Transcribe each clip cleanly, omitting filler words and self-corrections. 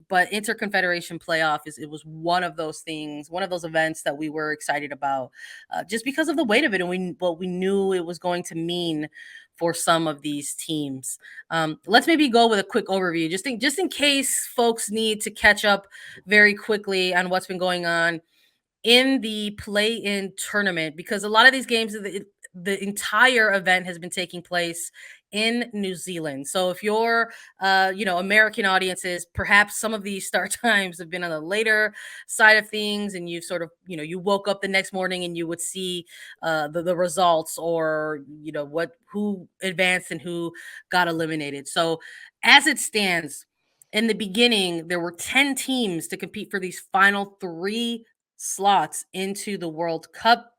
but Interconfederation Playoff it was one of those things, one of those events that we were excited about, just because of the weight of it and what we knew it was going to mean for some of these teams. Let's maybe go with a quick overview, just in case folks need to catch up very quickly on what's been going on in the play-in tournament, because a lot of these games, the entire event has been taking place in New Zealand. So if you're, American audiences, perhaps some of these start times have been on the later side of things, and you've sort of, you woke up the next morning and you would see the results, or who advanced and who got eliminated. So as it stands, in the beginning, there were 10 teams to compete for these final 3 slots into the World Cup.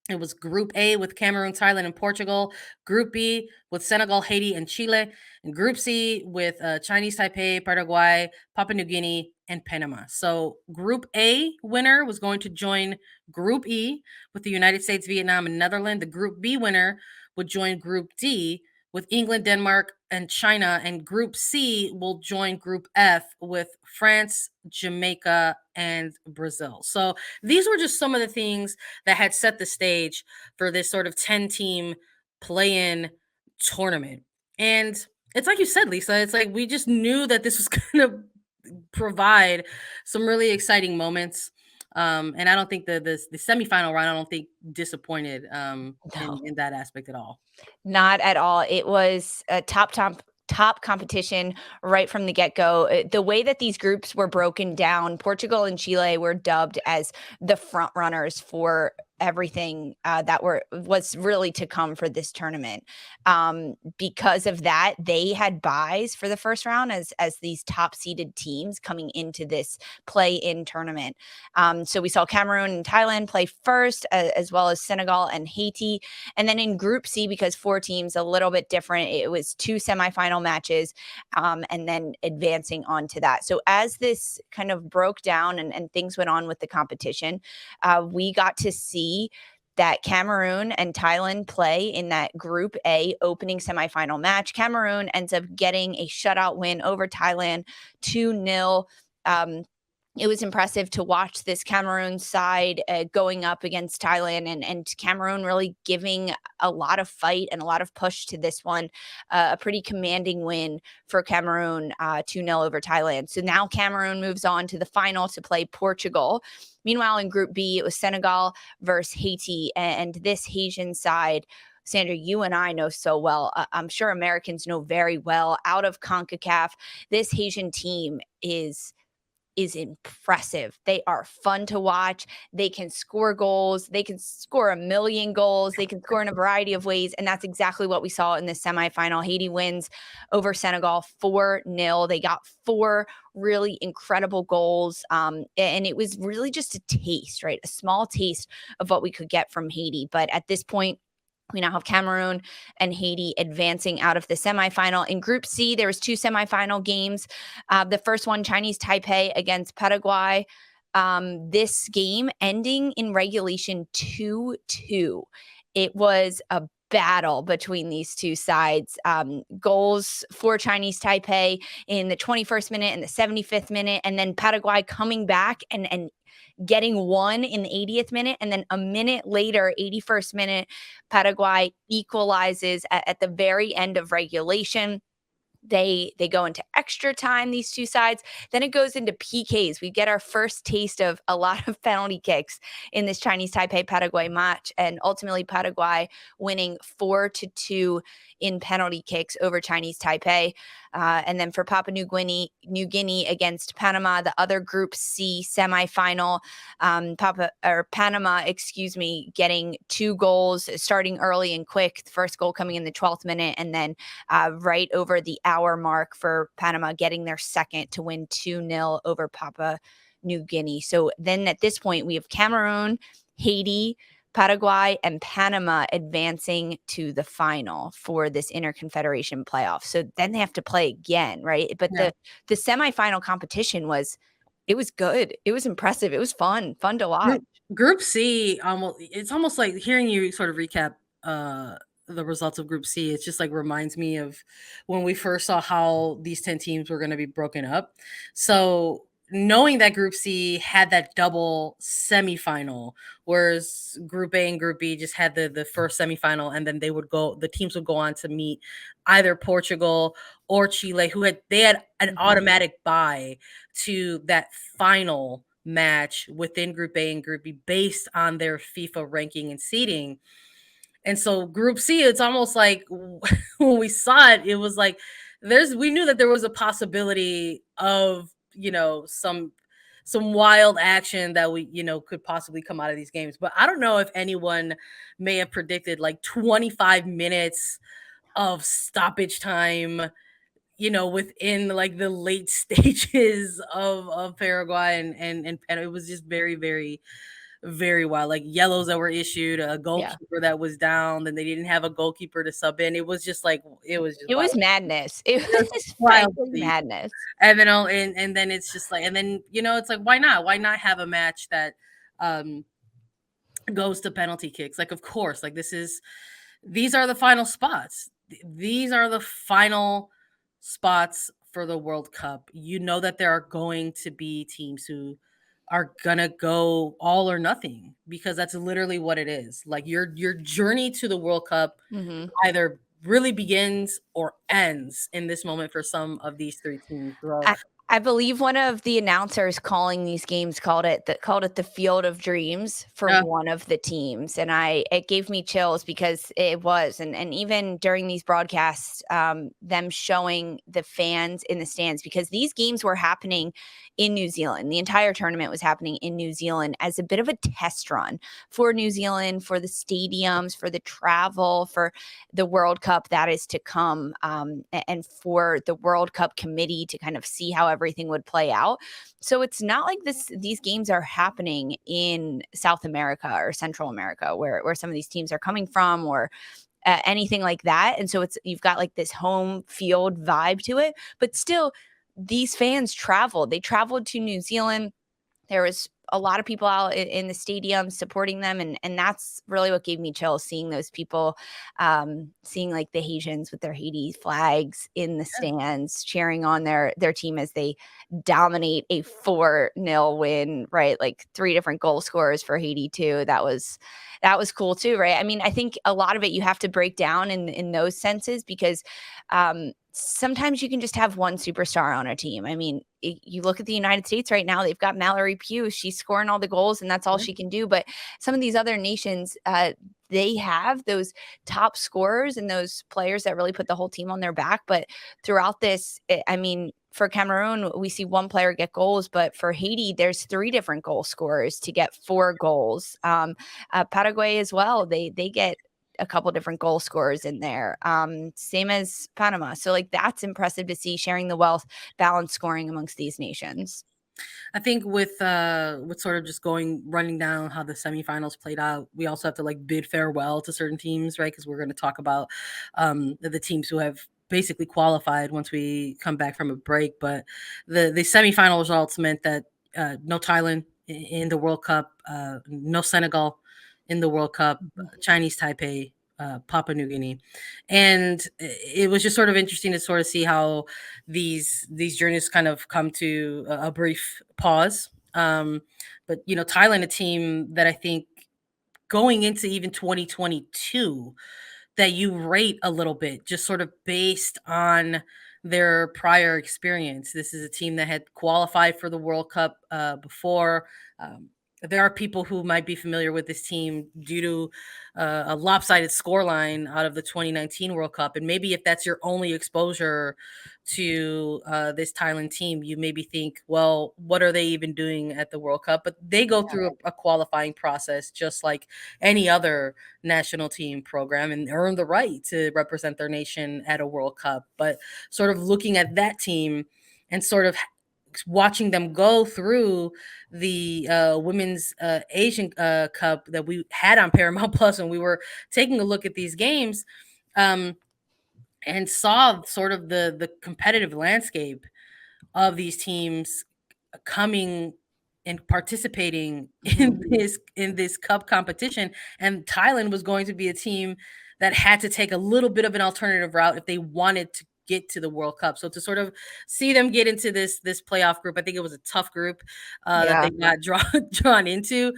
It was Group A with Cameroon, Thailand, and Portugal. Group B with Senegal, Haiti, and Chile. And Group C with Chinese Taipei, Paraguay, Papua New Guinea, and Panama. So Group A winner was going to join Group E with the United States, Vietnam, and Netherlands. The Group B winner would join Group D with England, Denmark, and China. And Group C will join Group F with France, Jamaica, and Brazil. So these were just some of the things that had set the stage for this sort of 10-team play-in tournament. And it's like you said, Lisa, it's like we just knew that this was going to provide some really exciting moments. And I don't think the semifinal round, I don't think disappointed No. in that aspect at all. Not at all. It was a top competition right from the get-go. The way that these groups were broken down, Portugal and Chile were dubbed as the front runners for everything that was really to come for this tournament. Because of that, they had buys for the first round as these top-seeded teams coming into this play-in tournament. So we saw Cameroon and Thailand play first, as well as Senegal and Haiti. And then in Group C, because 4 teams, a little bit different, it was 2 semifinal matches, and then advancing on to that. So as this kind of broke down and things went on with the competition, we got to see that Cameroon and Thailand play in that Group A opening semifinal match. Cameroon ends up getting a shutout win over Thailand, 2-0. It was impressive to watch this Cameroon side going up against Thailand, and Cameroon really giving a lot of fight and a lot of push to this one. A pretty commanding win for Cameroon, 2-0 over Thailand. So now Cameroon moves on to the final to play Portugal. Meanwhile, in Group B, it was Senegal versus Haiti, and this Haitian side, Sandra, you and I know so well. I'm sure Americans know very well. Out of CONCACAF, this Haitian team is impressive. They are fun to watch. They can score goals. They can score a million goals. They can score in a variety of ways. And that's exactly what we saw in the semifinal. Haiti wins over Senegal 4-0. They got 4 really incredible goals. And it was really just a taste, right? A small taste of what we could get from Haiti. But at this point, we now have Cameroon and Haiti advancing out of the semifinal. In Group C, there was 2 semifinal games. The first one, Chinese Taipei against Paraguay. This game ending in regulation 2-2. It was a battle between these two sides. Goals for Chinese Taipei in the 21st minute and the 75th minute, and then Paraguay coming back and getting one in the 80th minute. And then a minute later, 81st minute, Paraguay equalizes at the very end of regulation. They go into extra time, these two sides. Then it goes into PKs. We get our first taste of a lot of penalty kicks in this Chinese Taipei Paraguay match, and ultimately Paraguay winning 4-2 in penalty kicks over Chinese Taipei. And then for Papua New Guinea against Panama, the other Group C semifinal, Panama, getting 2 goals, starting early and quick. The first goal coming in the 12th minute, and then right over the hour mark for Panama getting their second to win 2-0 over Papua New Guinea. So then at this point, we have Cameroon, Haiti, Paraguay, and Panama advancing to the final for this Interconfederation playoff. So then they have to play again, right? But the semifinal competition was good. It was impressive. It was fun to watch. Group C, it's almost like hearing you sort of recap the results of Group C, it's just like reminds me of when we first saw how these 10 teams were going to be broken up. So knowing that Group C had that double semifinal, whereas Group A and Group B just had the first semifinal, and then the teams would go on to meet either Portugal or Chile, they had an automatic bye to that final match within Group A and Group B based on their FIFA ranking and seeding. And so Group C, it's almost like when we saw it, it was like we knew that there was a possibility of, some wild action that we, could possibly come out of these games. But I don't know if anyone may have predicted like 25 minutes of stoppage time, within like the late stages of Paraguay and it was just very, very, very wild. Like yellows that were issued, a Yeah. goalkeeper that was down, then they didn't have a goalkeeper to sub in. It was just like it was just It wild. was madness. It It was wild to frankly see. madness. And then and then it's just like, and then it's like, why not? Why not have a match that um goes to penalty kicks? Like, of course, like these are the final spots. These are the final spots for the World Cup. You know that there are going to be teams who are gonna go all or nothing, because that's literally what it is. Like your journey to the World Cup Mhm. either really begins or ends in this moment for some of these three teams. So I believe one of the announcers calling these games called it the Field of Dreams for yeah, one of the teams, and it gave me chills because it was, and even during these broadcasts, them showing the fans in the stands, because these games were happening in New Zealand. The entire tournament was happening in New Zealand as a bit of a test run for New Zealand, for the stadiums, for the travel, for the World Cup that is to come, and for the World Cup committee to kind of see how everything would play out. So it's not like these games are happening in South America or Central America, where some of these teams are coming from, or anything like that. And so you've got like this home field vibe to it, but still these fans traveled. They traveled to New Zealand. There was a lot of people out in the stadium supporting them, and that's really what gave me chills, seeing those people, seeing like the Haitians with their Haiti flags in the stands, cheering on their team as they dominate a 4-0 win, right? Like 3 different goal scorers for Haiti too. That was cool too, right? I mean, I think a lot of it you have to break down in those senses, because sometimes you can just have one superstar on a team. I mean, you look at the United States right now, they've got Mallory Pugh. She's scoring all the goals, and that's all yeah. she can do. But some of these other nations, they have those top scorers and those players that really put the whole team on their back. But throughout this, I mean, for Cameroon, we see one player get goals, but for Haiti, there's 3 different goal scorers to get 4 goals. Paraguay as well, they get a couple different goal scorers in there. Same as Panama. So like that's impressive to see, sharing the wealth, balance scoring amongst these nations. I think with sort of just running down how the semifinals played out, we also have to like bid farewell to certain teams, right? Because we're going to talk about the teams who have basically qualified once we come back from a break. But the semifinal results meant that no Thailand in the World Cup, no Senegal in the World Cup, Chinese Taipei, Papua New Guinea, and it was just sort of interesting to sort of see how these journeys kind of come to a brief pause. But Thailand, a team that I think going into even 2022 that you rate a little bit, just sort of based on their prior experience. This is a team that had qualified for the World Cup before. There are people who might be familiar with this team due to a lopsided scoreline out of the 2019 World Cup. And maybe if that's your only exposure to this Thailand team, you maybe think, well, what are they even doing at the World Cup? But they go through a qualifying process just like any other national team program and earn the right to represent their nation at a World Cup. But sort of looking at that team and sort of watching them go through the women's Asian Cup that we had on Paramount Plus, and we were taking a look at these games, and saw sort of the competitive landscape of these teams coming and participating in this cup competition. And Thailand was going to be a team that had to take a little bit of an alternative route if they wanted to get to the World Cup. So to sort of see them get into this playoff group, I think it was a tough group that Yeah. they got drawn into.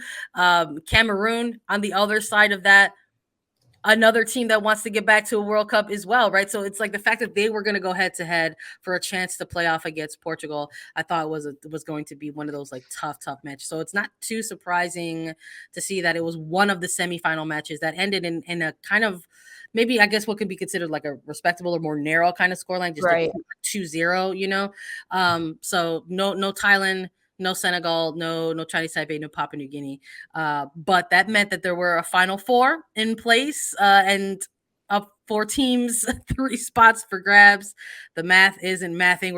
Cameroon on the other side of that, another team that wants to get back to a World Cup as well, right? So it's like the fact that they were going to go head to head for a chance to play off against Portugal, I thought was going to be one of those like tough matches. So it's not too surprising to see that it was one of the semifinal matches that ended in a kind of, maybe I guess what could be considered like a respectable or more narrow kind of scoreline, just Right. a 2-0, you know. So no Thailand, no Senegal, no Chinese Taipei, no Papua New Guinea. But that meant that there were a Final Four in place, and up 4 teams, 3 spots for grabs. The math isn't mathing.